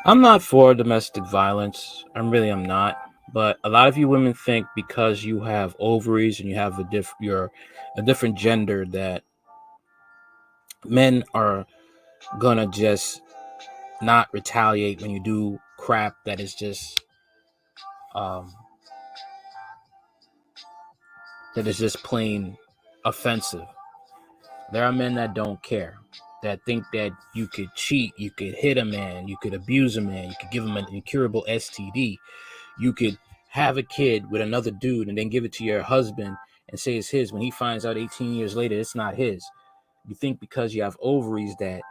I'm not for domestic violence. I'm not. But a lot of you women think because you have ovaries and you have you're a different gender that men are gonna just not retaliate when you do crap that is just um plain offensive. There are men that don't care, that think that you could cheat, you could hit a man, you could abuse a man, you could give him an incurable STD, you could have a kid with another dude and then give it to your husband and say it's his when he finds out 18 years later it's not his. You think because you have ovaries that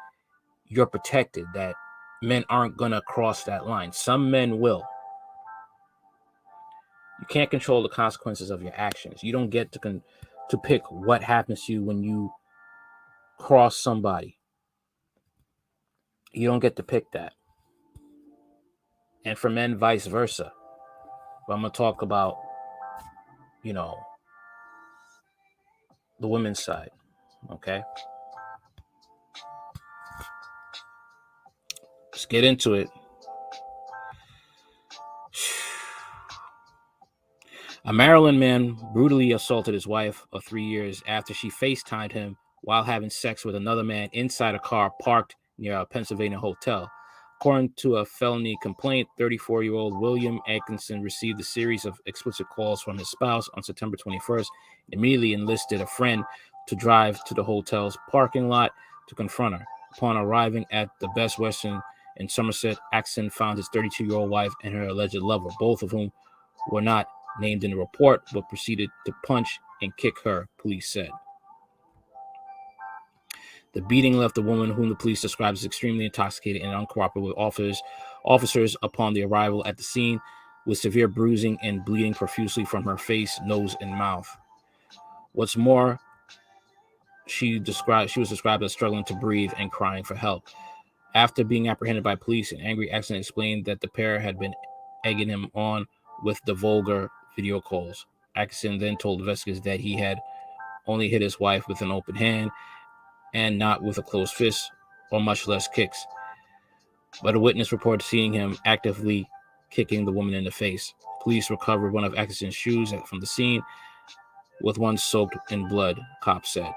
you're protected, that men aren't gonna cross that line. Some men will. You can't control the consequences of your actions. You don't get to pick what happens to you when you cross somebody. You don't get to pick that. And for men, vice versa. But I'm gonna talk about, the women's side. Okay. Let's get into it. A Maryland man brutally assaulted his wife of 3 years after she FaceTimed him while having sex with another man inside a car parked near a Pennsylvania hotel. According to a felony complaint, 34-year-old William Atkinson received a series of explicit calls from his spouse on September 21st and immediately enlisted a friend to drive to the hotel's parking lot to confront her. Upon arriving at the Best Western in Somerset, Atkinson found his 32-year-old wife and her alleged lover, both of whom were not named in the report, but proceeded to punch and kick her, police said. The beating left the woman, whom the police described as extremely intoxicated and uncooperative with officers upon the arrival at the scene, with severe bruising and bleeding profusely from her face, nose, and mouth. What's more, she was described as struggling to breathe and crying for help. After being apprehended by police, an angry Atkinson explained that the pair had been egging him on with the vulgar video calls. Atkinson then told investigators that he had only hit his wife with an open hand and not with a closed fist, or much less kicks. But a witness reported seeing him actively kicking the woman in the face. Police recovered one of Atkinson's shoes from the scene, with one soaked in blood, cops said.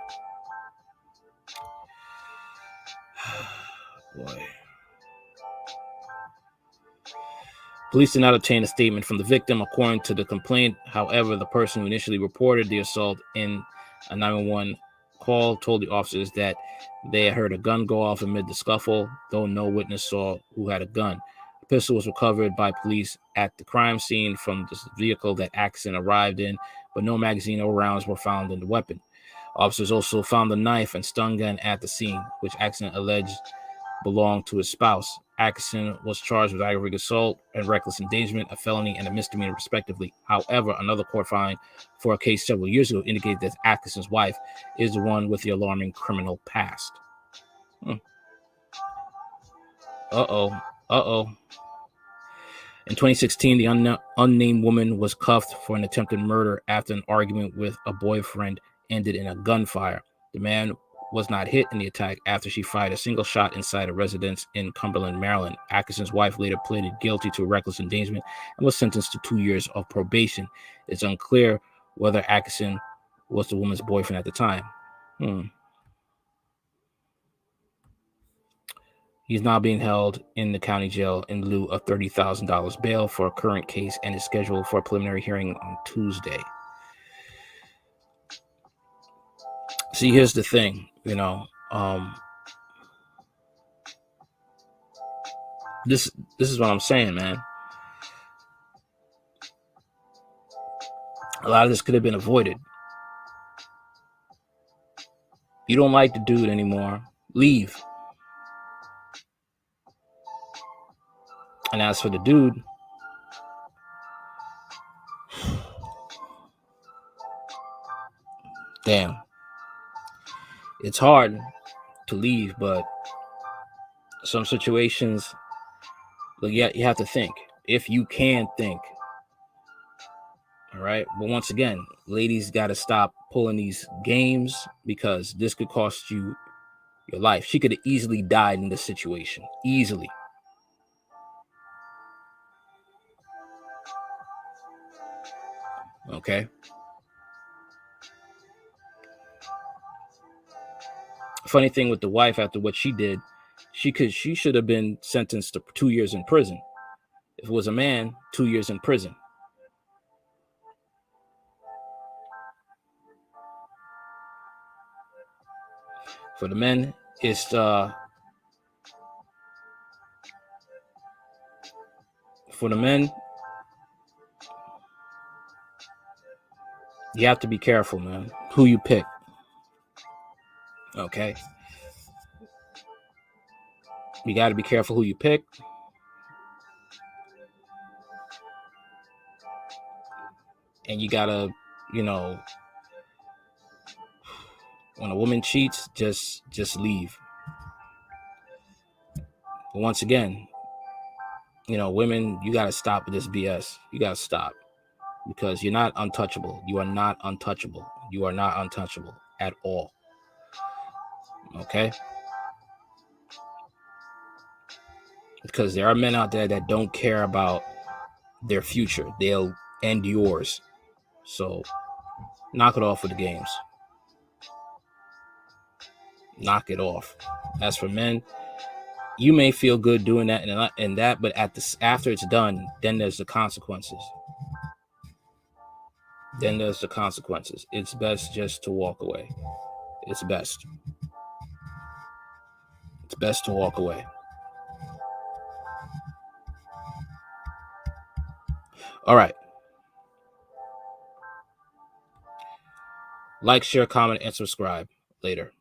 Boy. Police did not obtain a statement from the victim, according to the complaint. However, the person who initially reported the assault in a 911 call told the officers that they had heard a gun go off amid the scuffle, though no witness saw who had a gun. A pistol was recovered by police at the crime scene from the vehicle that Atkinson arrived in, but no magazine or rounds were found in the weapon. Officers also found the knife and stun gun at the scene, which Atkinson alleged belonged to his spouse. Atkinson was charged with aggravated assault and reckless endangerment, a felony and a misdemeanor, respectively. However, another court filing for a case several years ago indicated that Atkinson's wife is the one with the alarming criminal past. Uh-oh. In 2016, the unnamed woman was cuffed for an attempted murder after an argument with a boyfriend ended in a gunfire. The man was not hit in the attack after she fired a single shot inside a residence in Cumberland, Maryland. Atkinson's wife later pleaded guilty to reckless endangerment and was sentenced to 2 years of probation. It's unclear whether Atkinson was the woman's boyfriend at the time. He's now being held in the county jail in lieu of $30,000 bail for a current case and is scheduled for a preliminary hearing on Tuesday. See, here's the thing, this is what I'm saying, man. A lot of this could have been avoided. You don't like the dude anymore, leave. And as for the dude, damn, it's hard to leave, but some situations, you have to think. If you can think. All right. But once again, ladies got to stop pulling these games, because this could cost you your life. She could have easily died in this situation. Easily. Okay. Funny thing with the wife, after what she did, she should have been sentenced to 2 years in prison. If it was a man, 2 years in prison. For the men, it's for the men, you have to be careful, man, who you pick. Okay. You got to be careful who you pick. And you got to, when a woman cheats, just leave. But once again, women, you got to stop with this BS. You got to stop, because you're not untouchable. You are not untouchable. You are not untouchable at all. Okay? Because there are men out there that don't care about their future. They'll end yours. So knock it off with the games. Knock it off. As for men, you may feel good doing that and that, but after it's done, then there's the consequences. It's best just to walk away. It's best to walk away. All right. Like, share, comment, and subscribe. Later.